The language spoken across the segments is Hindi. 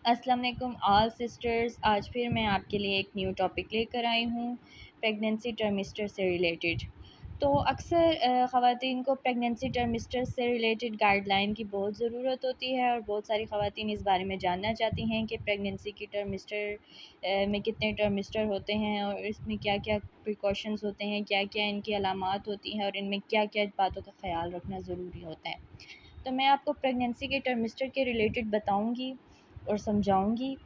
अस्सलाम वालेकुम ऑल सिस्टर्स। आज फिर मैं आपके लिए एक न्यू टॉपिक लेकर आई हूँ प्रेगनेंसी टर्मिस्टर से रिलेटेड। तो अक्सर ख़वातीन को प्रेगनेंसी टर्मिस्टर से रिलेटेड गाइडलाइन की बहुत ज़रूरत होती है और बहुत सारी ख़वातीन इस बारे में जानना चाहती हैं कि प्रेगनेंसी की टर्मिस्टर में कितने टर्मिस्टर होते हैं और इसमें क्या क्या प्रिकॉशंस होते हैं, क्या क्या इनकी अलामात होती हैं और इनमें क्या क्या बातों का ख़याल रखना ज़रूरी होता है। तो मैं आपको प्रेगनेंसी के टर्मिस्टर के रिलेटेड बताऊँगी और समझाऊँगी।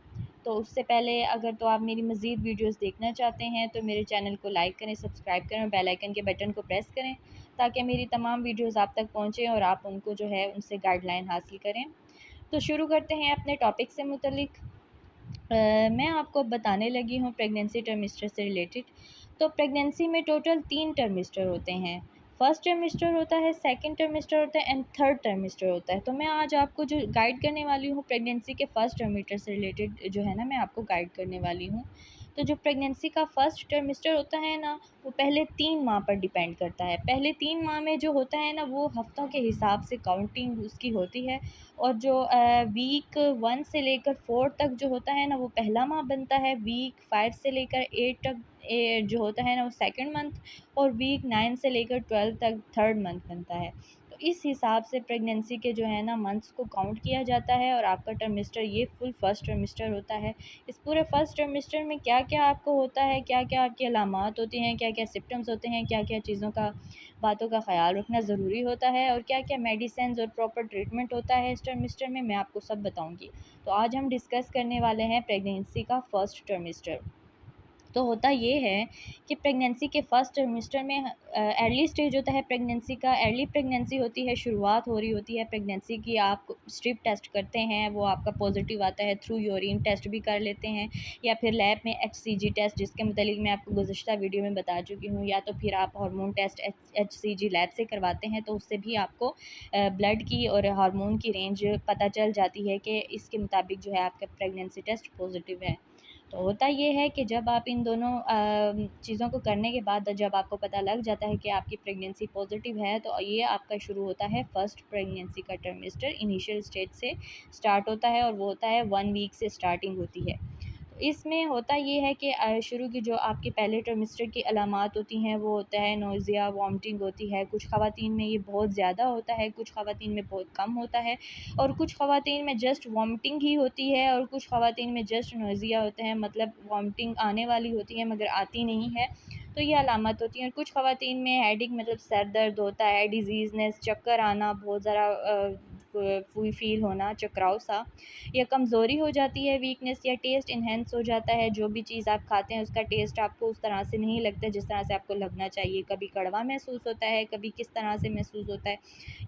तो उससे पहले अगर तो आप मेरी मज़ीद वीडियोस देखना चाहते हैं तो मेरे चैनल को लाइक करें, सब्सक्राइब करें और बेल आइकन के बटन को प्रेस करें ताकि मेरी तमाम वीडियोस आप तक पहुँचें और आप उनको जो है उनसे गाइडलाइन हासिल करें। तो शुरू करते हैं अपने टॉपिक से मुतल्लिक। मैं आपको बताने लगी हूँ प्रेगनेंसी टर्मिस्टर से रिलेटेड। तो प्रेगनेंसी में टोटल 3 टर्मिस्टर होते हैं। फर्स्ट टर्मिस्टर होता है, सेकंड टर्मिस्टर होता है एंड थर्ड टर्मिस्टर होता है। तो मैं आज आपको जो गाइड करने वाली हूँ प्रेगनेंसी के फर्स्ट टर्मिस्टर से रिलेटेड जो है ना, मैं आपको गाइड करने वाली हूँ। तो जो प्रेगनेंसी का फर्स्ट टर्मिस्टर होता है ना, वो पहले 3 माह पर डिपेंड करता है। पहले 3 माह में जो होता है ना, वो हफ़्तों के हिसाब से काउंटिंग उसकी होती है और जो वीक 1 से लेकर 4 तक जो होता है ना, वो पहला माह बनता है। वीक 5 से लेकर 8 तक जो होता है ना, वो सेकंड मंथ और वीक 9 से लेकर 12 तक थर्ड मंथ बनता है। तो इस हिसाब से प्रेगनेंसी के जो है ना मंथ्स को काउंट किया जाता है और आपका टर्मिस्टर ये फुल फर्स्ट टर्मिस्टर होता है। इस पूरे फर्स्ट टर्मिस्टर में क्या-क्या आपको होता है, क्या-क्या आपकी अलामात होती हैं, क्या-क्या सिम्पटम्स होते हैं, क्या-क्या चीज़ों का बातों का ख़याल रखना ज़रूरी होता है और क्या-क्या मेडिसिन्स और प्रॉपर ट्रीटमेंट होता है इस टर्मिस्टर में, मैं आपको सब बताऊँगी। तो आज हम डिस्कस करने वाले हैं प्रेगनेंसी का फर्स्ट टर्मिस्टर। तो होता ये है कि प्रेगनेंसी के फर्स्ट ट्राइमेस्टर में अर्ली स्टेज होता है प्रेगनेंसी का। अर्ली प्रेगनेंसी होती है, शुरुआत हो रही होती है प्रेगनेंसी की। आप स्ट्रिप टेस्ट करते हैं, वो आपका पॉजिटिव आता है, थ्रू यूरिन टेस्ट भी कर लेते हैं या फिर लैब में HCG टेस्ट, जिसके मुतालिक मैं आपको गुज़िश्ता वीडियो में बता चुकी हूँ, या तो फिर आप हार्मोन टेस्ट HCG लैब से करवाते हैं। तो उससे भी आपको ब्लड की और हार्मोन की रेंज पता चल जाती है कि इसके मुताबिक जो है आपका प्रेगनेंसी टेस्ट पॉजिटिव है। तो होता ये है कि जब आप इन दोनों चीज़ों को करने के बाद जब आपको पता लग जाता है कि आपकी प्रेगनेंसी पॉजिटिव है, तो ये आपका शुरू होता है फर्स्ट प्रेगनेंसी का टर्मिस्टर। इनिशियल स्टेज से स्टार्ट होता है और वो होता है 1 वीक से स्टार्टिंग होती है। तो इसमें होता ये है कि शुरू की जो आपके पहले ट्राइमेस्टर की अलामात होती हैं, वो होता है नोज़िया, वॉमिटिंग होती है। कुछ ख़वातीन में ये बहुत ज़्यादा होता है, कुछ ख़वातीन में बहुत कम होता है और कुछ ख़वातीन में जस्ट वॉमिटिंग ही होती है और कुछ ख़वातीन में जस्ट नोज़िया होता है, मतलब वॉमिटिंग आने वाली होती है मगर आती नहीं है। तो ये अलामत होती हैं। और कुछ ख़वातीन में हेडेक, मतलब सर दर्द होता है, डिज़ीज़नेस, चक्कर आना, बहुत ज़रा फील होना, चकराव सा, या कमज़ोरी हो जाती है, वीकनेस, या टेस्ट इन्हेंस हो जाता है। जो भी चीज़ आप खाते हैं उसका टेस्ट आपको उस तरह से नहीं लगता जिस तरह से आपको लगना चाहिए। कभी कड़वा महसूस होता है, कभी किस तरह से महसूस होता है,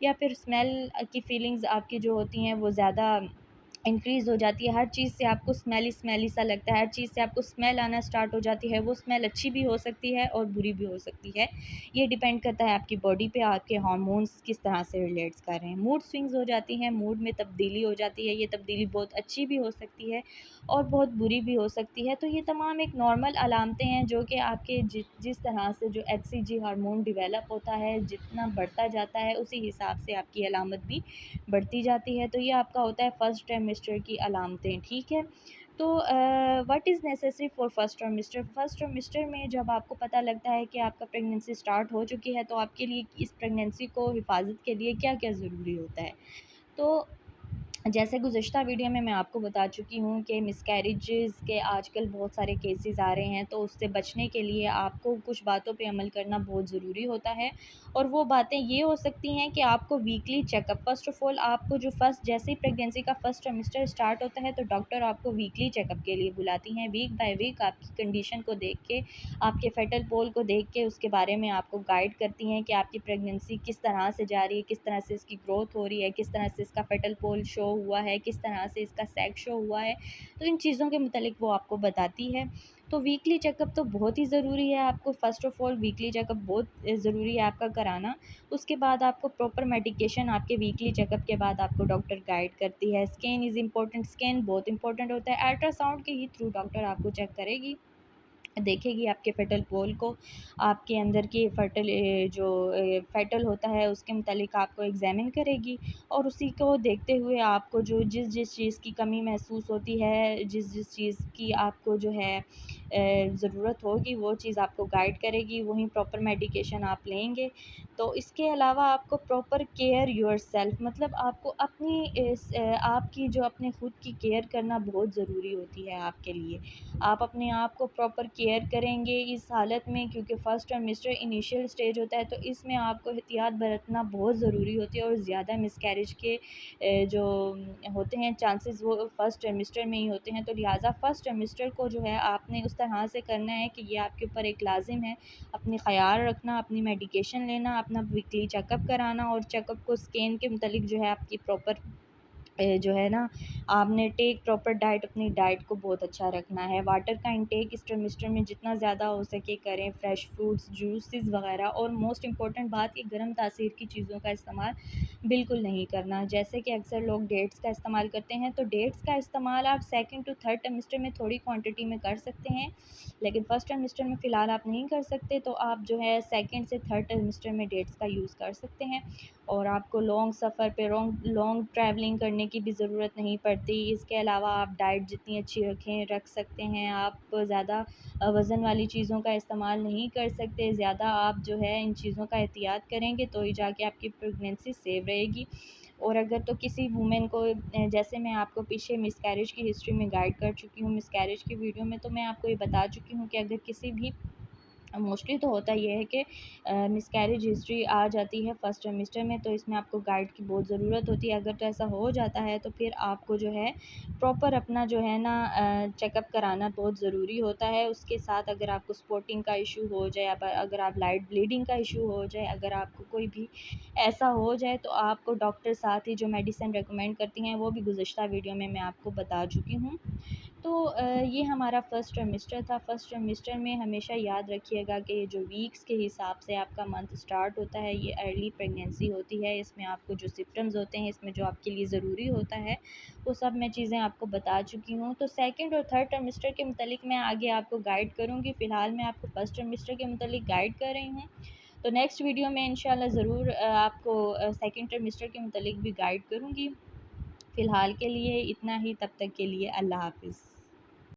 या फिर स्मेल की फीलिंग्स आपकी जो होती हैं वो ज़्यादा इंक्रीज़ हो जाती है। हर चीज़ से आपको स्मेली स्मेली सा लगता है, हर चीज़ से आपको स्मेल आना स्टार्ट हो जाती है। वो स्मेल अच्छी भी हो सकती है और बुरी भी हो सकती है। ये डिपेंड करता है आपकी बॉडी पे, आपके हार्मोन्स किस तरह से रिलेट्स कर रहे हैं। मूड स्विंग्स हो जाती हैं, मूड में तब्दीली हो जाती है। ये तब्दीली बहुत अच्छी भी हो सकती है और बहुत बुरी भी हो सकती है। तो ये तमाम एक नॉर्मल अलामतें हैं जो कि आपके जिस तरह से जो HCG हार्मोन डेवलप होता है, जितना बढ़ता जाता है उसी हिसाब से आपकी अलामत भी बढ़ती जाती है। तो ये आपका होता है फर्स्ट ट्राइमेस्टर की अलामतें, ठीक है। तो what is necessary for first trimester. First trimester में जब आपको पता लगता है कि आपका प्रेगनेंसी स्टार्ट हो चुकी है, तो आपके लिए इस प्रेगनेंसी को हिफाजत के लिए क्या क्या ज़रूरी होता है। तो जैसे गुज़िश्ता वीडियो में मैं आपको बता चुकी हूँ कि मिसकैरेजेस के आजकल बहुत सारे केसेस आ रहे हैं, तो उससे बचने के लिए आपको कुछ बातों पे अमल करना बहुत ज़रूरी होता है। और वो बातें ये हो सकती हैं कि आपको weekly checkup, first of all आपको जो फर्स्ट जैसे ही प्रेगनेंसी का फर्स्ट ट्राइमेस्टर स्टार्ट होता है, तो डॉक्टर आपको वीकली चेकअप के लिए बुलाती हैं। वीक बाय वीक आपकी कंडीशन को देख के, आपके फेटल पोल को देख के उसके बारे में आपको गाइड करती हैं कि आपकी प्रेगनेंसी किस तरह से जा रही है, किस तरह से इसकी ग्रोथ हो रही है, किस तरह से इसका फेटल पोल शो हुआ है, किस तरह से इसका सेक्स शो हुआ है। तो इन चीज़ों के मुतालिक वो आपको बताती है। तो वीकली चेकअप तो बहुत ही ज़रूरी है आपको, first of all weekly checkup बहुत ज़रूरी है आपका कराना। उसके बाद आपको प्रॉपर मेडिकेशन आपके वीकली चेकअप के बाद आपको डॉक्टर गाइड करती है। स्कैन इज़ इम्पोर्टेंट, स्कैन बहुत इंपॉर्टेंट होता है। अल्ट्रासाउंड के ही थ्रू डॉक्टर आपको चेक करेगी देखेगी आपके फेटल पोल को, आपके अंदर की जो फेटल होता है उसके मुतालिक आपको एग्ज़ामिन करेगी, और उसी को देखते हुए आपको जो जिस चीज़ की कमी महसूस होती है, जिस चीज़ की आपको जो है ज़रूरत होगी, वो चीज़ आपको गाइड करेगी, वहीं प्रॉपर मेडिकेशन आप लेंगे। तो इसके अलावा आपको प्रॉपर केयर योरसेल्फ, मतलब आपको आपकी जो अपने खुद की केयर करना बहुत ज़रूरी होती है आपके लिए। आप अपने आप को प्रॉपर केयर करेंगे इस हालत में, क्योंकि फ़र्स्ट ट्राइमेस्टर इनिशियल स्टेज होता है, तो इसमें आपको एहतियात बरतना बहुत ज़रूरी होती है, और ज़्यादा मिसकैरेज के जो होते हैं चांसेस वो फ़र्स्ट ट्राइमेस्टर में ही होते हैं। तो लिहाजा फ़र्स्ट ट्राइमेस्टर को जो है आपने उस तरह से करना है कि ये आपके ऊपर एक लाजिम है। अपनी ख़याल रखना, अपनी मेडिकेशन लेना, अपना वीकली चेकअप कराना, और चेकअप को स्कैन के मुतालिक जो है आपकी प्रॉपर जो है ना, आपने टेक प्रॉपर डाइट, अपनी डाइट को बहुत अच्छा रखना है। वाटर का इंटेक इस ट्रिमेस्टर में जितना ज़्यादा हो सके करें, फ्रेश फ्रूट्स, जूसेस वगैरह, और मोस्ट इम्पॉर्टेंट बात कि गर्म तासीर की चीज़ों का इस्तेमाल बिल्कुल नहीं करना। जैसे कि अक्सर लोग डेट्स का इस्तेमाल करते हैं, तो डेट्स का इस्तेमाल आप सेकंड टू थर्ड ट्रिमेस्टर में थोड़ी क्वांटिटी में कर सकते हैं, लेकिन फर्स्ट ट्रिमेस्टर में फ़िलहाल आप नहीं कर सकते। तो आप जो है सेकंड से थर्ड ट्रिमेस्टर में डेट्स का यूज़ कर सकते हैं, और आपको लॉन्ग सफ़र पे लॉन्ग ट्रैवलिंग करने की भी ज़रूरत नहीं पड़ती। इसके अलावा आप डाइट जितनी अच्छी रख सकते हैं। आप ज़्यादा वज़न वाली चीज़ों का इस्तेमाल नहीं कर सकते। ज़्यादा आप जो है इन चीज़ों का एहतियात करेंगे तो ही जाके आपकी प्रेगनेंसी सेव रहेगी। और अगर तो किसी वुमेन को जैसे मैं आपको पीछे मिसकैरेज की हिस्ट्री में गाइड कर चुकी हूँ, मिसकैरेज की वीडियो में तो मैं आपको ये बता चुकी हूँ कि अगर किसी भी मोस्टली तो होता ये है कि मिसकैरेज हिस्ट्री आ जाती है फर्स्ट ट्राइमेस्टर में, तो इसमें आपको गाइड की बहुत ज़रूरत होती है। अगर तो ऐसा हो जाता है तो फिर आपको जो है प्रॉपर अपना जो है ना चेकअप कराना बहुत ज़रूरी होता है। उसके साथ अगर आपको स्पॉटिंग का इशू हो जाए, अगर आप लाइट ब्लीडिंग का इशू हो जाए, अगर आपको कोई भी ऐसा हो जाए, तो आपको डॉक्टर साथ ही जो मेडिसिन रिकमेंड करती हैं वो भी गुज़िश्ता वीडियो में मैं आपको बता चुकी हूँ। तो ये हमारा फ़र्स्ट ट्राइमेस्टर था। फ़र्स्ट ट्राइमेस्टर में हमेशा याद रखिएगा कि ये जो वीक्स के हिसाब से आपका मंथ स्टार्ट होता है, ये अर्ली प्रेगनेंसी होती है। इसमें आपको जो सिम्पटम्स होते हैं, इसमें जो आपके लिए ज़रूरी होता है, वो सब मैं चीज़ें आपको बता चुकी हूँ। तो सेकंड और थर्ड ट्राइमेस्टर के मुतालिक मैं आगे आपको गाइड करूँगी। फ़िलहाल मैं आपको फ़र्स्ट ट्राइमेस्टर के मुतालिक गाइड कर रही हूँ। तो नेक्स्ट वीडियो में इंशाल्लाह ज़रूर आपको सेकंड ट्राइमेस्टर के मुतालिक भी गाइड करूँगी। फ़िलहाल के लिए इतना ही, तब तक के लिए अल्लाह हाफ़िज़।